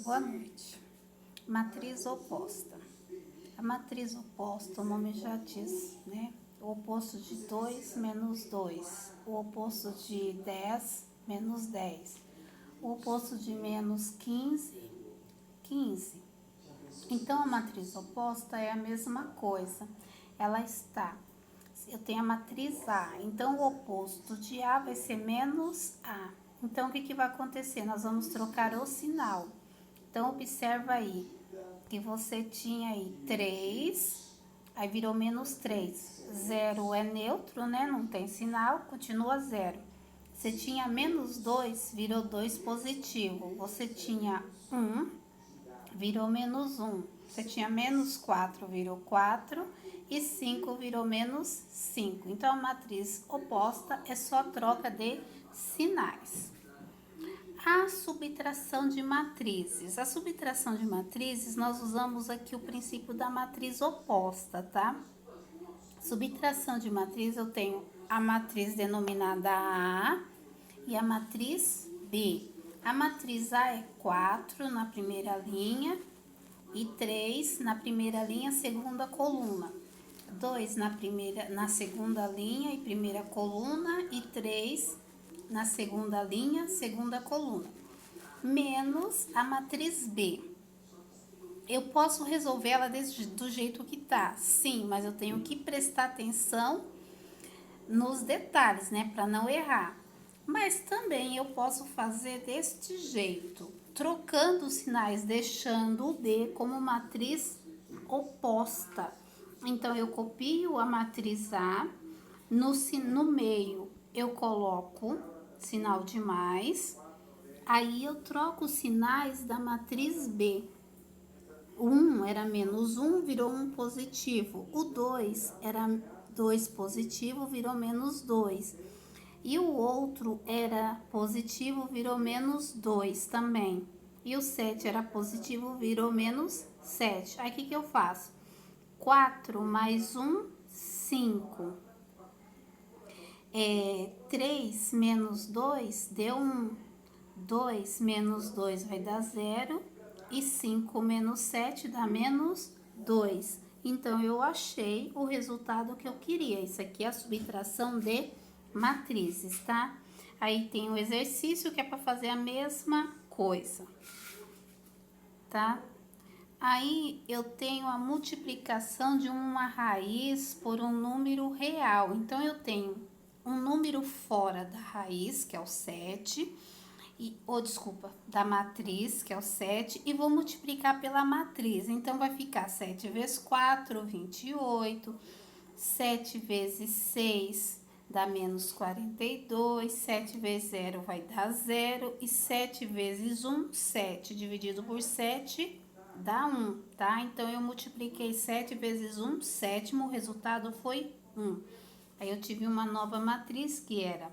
Boa noite. Matriz oposta. A matriz oposta, o nome já diz, né? O oposto de 2 menos 2. O oposto de 10 menos 10. O oposto de menos 15, 15. Então, a matriz oposta é a mesma coisa. Ela está... Eu tenho a matriz A, então o oposto de A vai ser menos A. Então, o que vai acontecer? Nós vamos trocar o sinal. Então, observa aí que você tinha aí 3, aí virou menos 3. 0 é neutro, né? Não tem sinal, continua 0. Você tinha menos 2, virou 2 positivo. Você tinha 1, virou menos 1. Você tinha menos 4, virou 4. E 5 virou menos 5. Então, a matriz oposta é só troca de sinais. A subtração de matrizes. A subtração de matrizes, nós usamos aqui o princípio da matriz oposta, tá? Subtração de matriz, eu tenho a matriz denominada A e a matriz B. A matriz A é 4 na primeira linha e 3 na primeira linha, segunda coluna. 2 na segunda linha e primeira coluna e 3 na segunda linha, segunda coluna, menos a matriz B. Eu posso resolver ela do jeito que tá, sim, mas eu tenho que prestar atenção nos detalhes, né, para não errar. Mas também eu posso fazer deste jeito, trocando os sinais, deixando o D como matriz oposta. Então, eu copio a matriz A, no meio eu coloco sinal de mais, aí eu troco os sinais da matriz B. O 1 era menos 1, virou 1 positivo. O 2 era 2 positivo, virou menos 2. E o outro era positivo, virou menos 2 também. E o 7 era positivo, virou menos 7. Aí, o que eu faço? 4 mais 1, 5. 3 menos 2 deu 1. 2 menos 2 vai dar 0. E 5 menos 7 dá menos 2. Então, eu achei o resultado que eu queria. Isso aqui é a subtração de matrizes, tá? Aí tem o exercício que é para fazer a mesma coisa, tá? Aí eu tenho a multiplicação de uma raiz por um número real. Então, eu tenho um número fora da raiz, que é o 7, da matriz, que é o 7, e vou multiplicar pela matriz. Então, vai ficar 7 vezes 4, 28, 7 vezes 6 dá menos 42, 7 vezes 0 vai dar 0, e 7 vezes 1, 7 dividido por 7 dá 1, tá? Então, eu multipliquei 7 vezes 1, sétimo, o resultado foi 1. Aí, eu tive uma nova matriz que era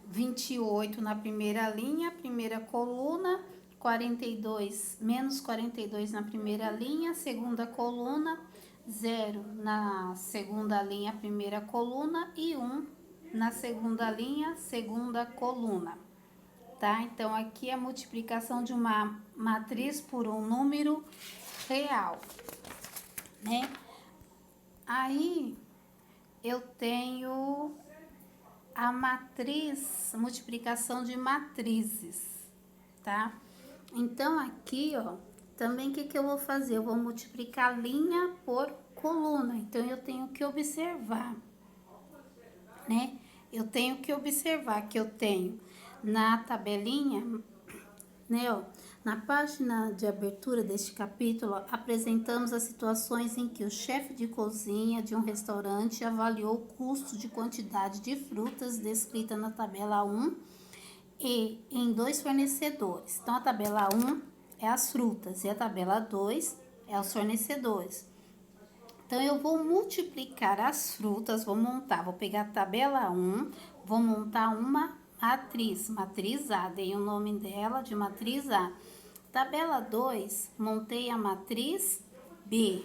28 na primeira linha, primeira coluna, 42, menos 42 na primeira linha, segunda coluna, 0 na segunda linha, primeira coluna e 1 na segunda linha, segunda coluna, tá? Então, aqui é a multiplicação de uma matriz por um número real, né? Aí, eu tenho a matriz, multiplicação de matrizes, tá? Então, aqui, ó, também o que eu vou fazer? Eu vou multiplicar linha por coluna. Então, eu tenho que observar, né? Eu tenho que observar que eu tenho na tabelinha, né, ó, na página de abertura deste capítulo, apresentamos as situações em que o chefe de cozinha de um restaurante avaliou o custo de quantidade de frutas descrita na tabela 1 e em 2 fornecedores. Então, a tabela 1 é as frutas e a tabela 2 é os fornecedores. Então, eu vou multiplicar as frutas, vou pegar a tabela 1, vou montar uma matriz A, dei o nome dela de matriz A. Tabela 2, montei a matriz B,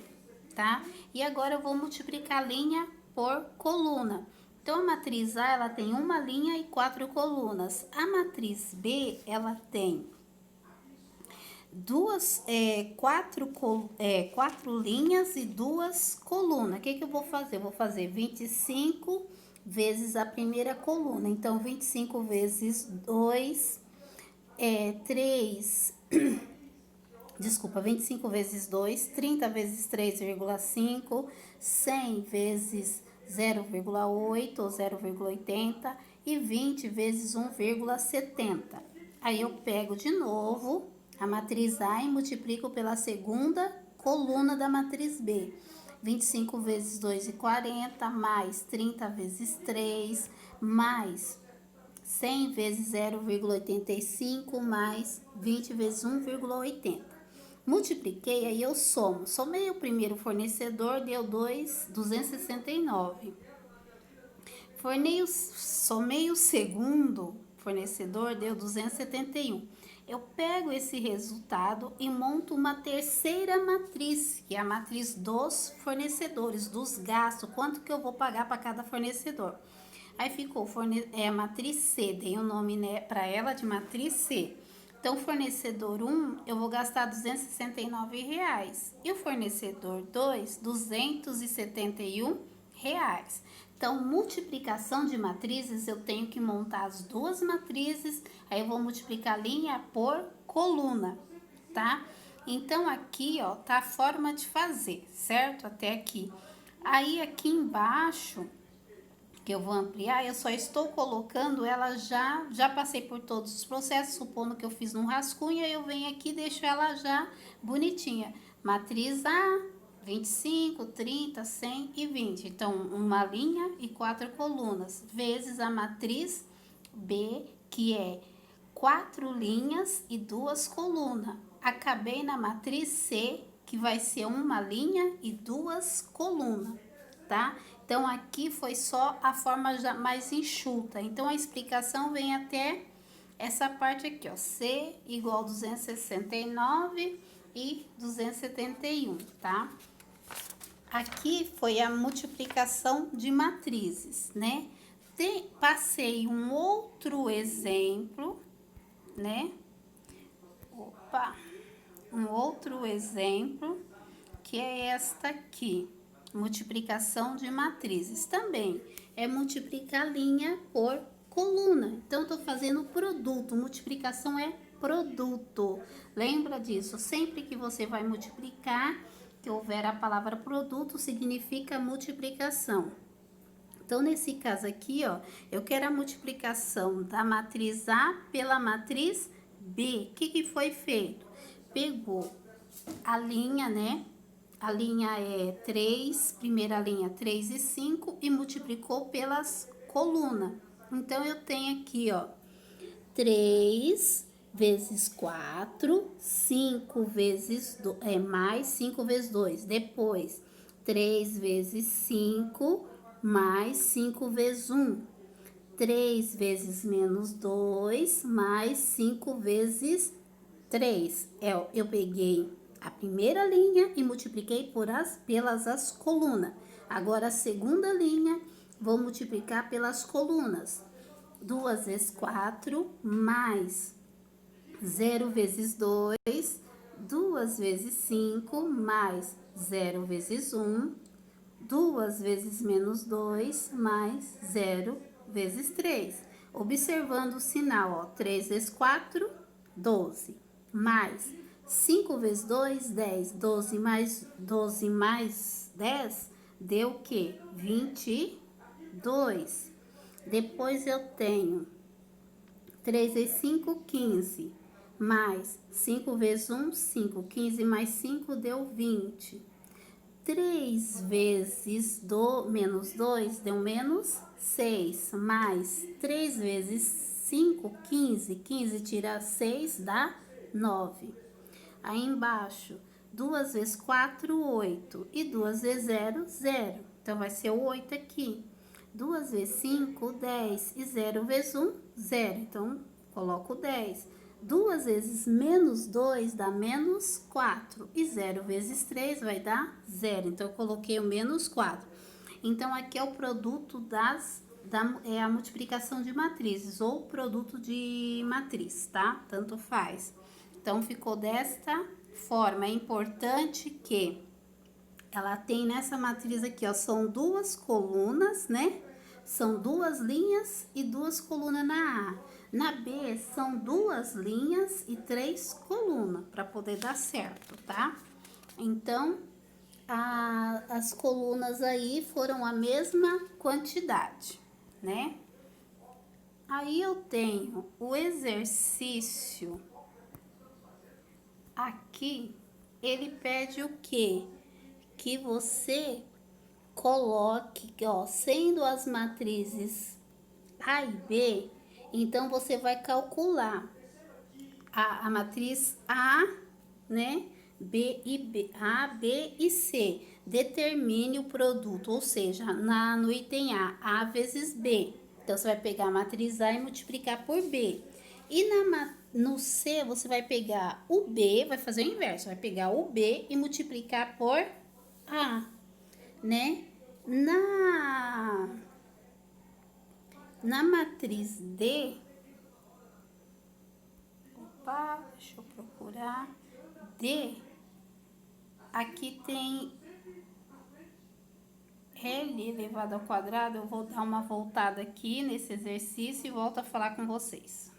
tá? E agora eu vou multiplicar linha por coluna. Então, a matriz A, ela tem uma linha e 4 colunas. A matriz B, ela tem quatro linhas e duas colunas. O que eu vou fazer? Eu vou fazer 25 vezes a primeira coluna. Então, 25 vezes 2 3, desculpa, 25 vezes 2, 30 vezes 3,5, 100 vezes 0,8 ou 0,80 e 20 vezes 1,70. Aí eu pego de novo a matriz A e multiplico pela segunda coluna da matriz B. 25 vezes 2,40 mais 30 vezes 3 mais 100 vezes 0,85 mais 20 vezes 1,80. Multipliquei, aí eu somo. Somei o primeiro fornecedor, deu 269. Somei o segundo fornecedor, deu 271. Eu pego esse resultado e monto uma terceira matriz, que é a matriz dos fornecedores, dos gastos, quanto que eu vou pagar para cada fornecedor. Aí ficou a matriz C, dei o nome, né, para ela de matriz C. Então, fornecedor 1, eu vou gastar R$ 269. E o fornecedor 2, R$ 271. Então, multiplicação de matrizes, eu tenho que montar as duas matrizes, aí eu vou multiplicar linha por coluna, tá? Então, aqui, ó, tá a forma de fazer, certo? Até aqui. Aí, aqui embaixo, que eu vou ampliar, eu só estou colocando ela já passei por todos os processos, supondo que eu fiz num rascunho, eu venho aqui e deixo ela já bonitinha. Matriz A, 25, 30, 100 e 20. Então, uma linha e 4 colunas, vezes a matriz B, que é 4 linhas e 2 colunas. Acabei na matriz C, que vai ser uma linha e 2 colunas, tá? Então, aqui foi só a forma já mais enxuta. Então, a explicação vem até essa parte aqui, ó. C igual 269 e 271, tá? Aqui foi a multiplicação de matrizes, né? Passei um outro exemplo, né? Opa! Um outro exemplo, que é esta aqui. Multiplicação de matrizes também é multiplicar linha por coluna. Então, eu tô fazendo produto. Multiplicação é produto. Lembra disso? Sempre que você vai multiplicar, que houver a palavra produto, significa multiplicação. Então, nesse caso aqui, ó, eu quero a multiplicação da matriz A pela matriz B. O que foi feito? Pegou a linha, né? A linha é 3, primeira linha 3 e 5 e multiplicou pelas colunas. Então, eu tenho aqui, ó, 3 vezes 4, 5 vezes, mais 5 vezes 2. Depois, 3 vezes 5, mais 5 vezes 1. 3 vezes menos 2, mais 5 vezes 3. Eu peguei a primeira linha e multipliquei pelas as colunas. Agora, a segunda linha, vou multiplicar pelas colunas. 2 vezes 4, mais 0 vezes 2, 2 vezes 5, mais 0 vezes 1, 2 vezes menos 2, mais 0 vezes 3. Observando o sinal, ó, 3 vezes 4, 12, mais 5 vezes 2, 10, 12 mais 10, deu o quê? 22. Depois eu tenho 3 vezes 5, 15, mais 5 vezes 1, 5, 15 mais 5 deu 20. 3 vezes menos 2 deu menos 6, mais 3 vezes 5, 15. 15 tira 6 dá 9. Aí embaixo, 2 vezes 4, 8. E 2 vezes 0, 0. Então, vai ser o 8 aqui. 2 vezes 5, 10. E 0 vezes 1, 0. Então, coloco 10. 2 vezes menos 2 dá menos 4. E 0 vezes 3 vai dar 0. Então, eu coloquei o menos 4. Então, aqui é o produto é a multiplicação de matrizes ou produto de matriz, tá? Tanto faz. Então, ficou desta forma. É importante que ela tem nessa matriz aqui, ó, são duas colunas, né? São duas linhas e duas colunas na A. Na B, são duas linhas e 3 colunas, para poder dar certo, tá? Então, as colunas aí foram a mesma quantidade, né? Aí eu tenho o exercício aqui, ele pede o quê? Que você coloque, ó, sendo as matrizes A e B, então você vai calcular a matriz A, né? B e B, A, B e C. Determine o produto, ou seja, no item A vezes B. Então, você vai pegar a matriz A e multiplicar por B. E no C, você vai pegar o B, vai fazer o inverso, vai pegar o B e multiplicar por A, né? Na matriz D, deixa eu procurar, D, aqui tem L elevado ao quadrado. Eu vou dar uma voltada aqui nesse exercício e volto a falar com vocês.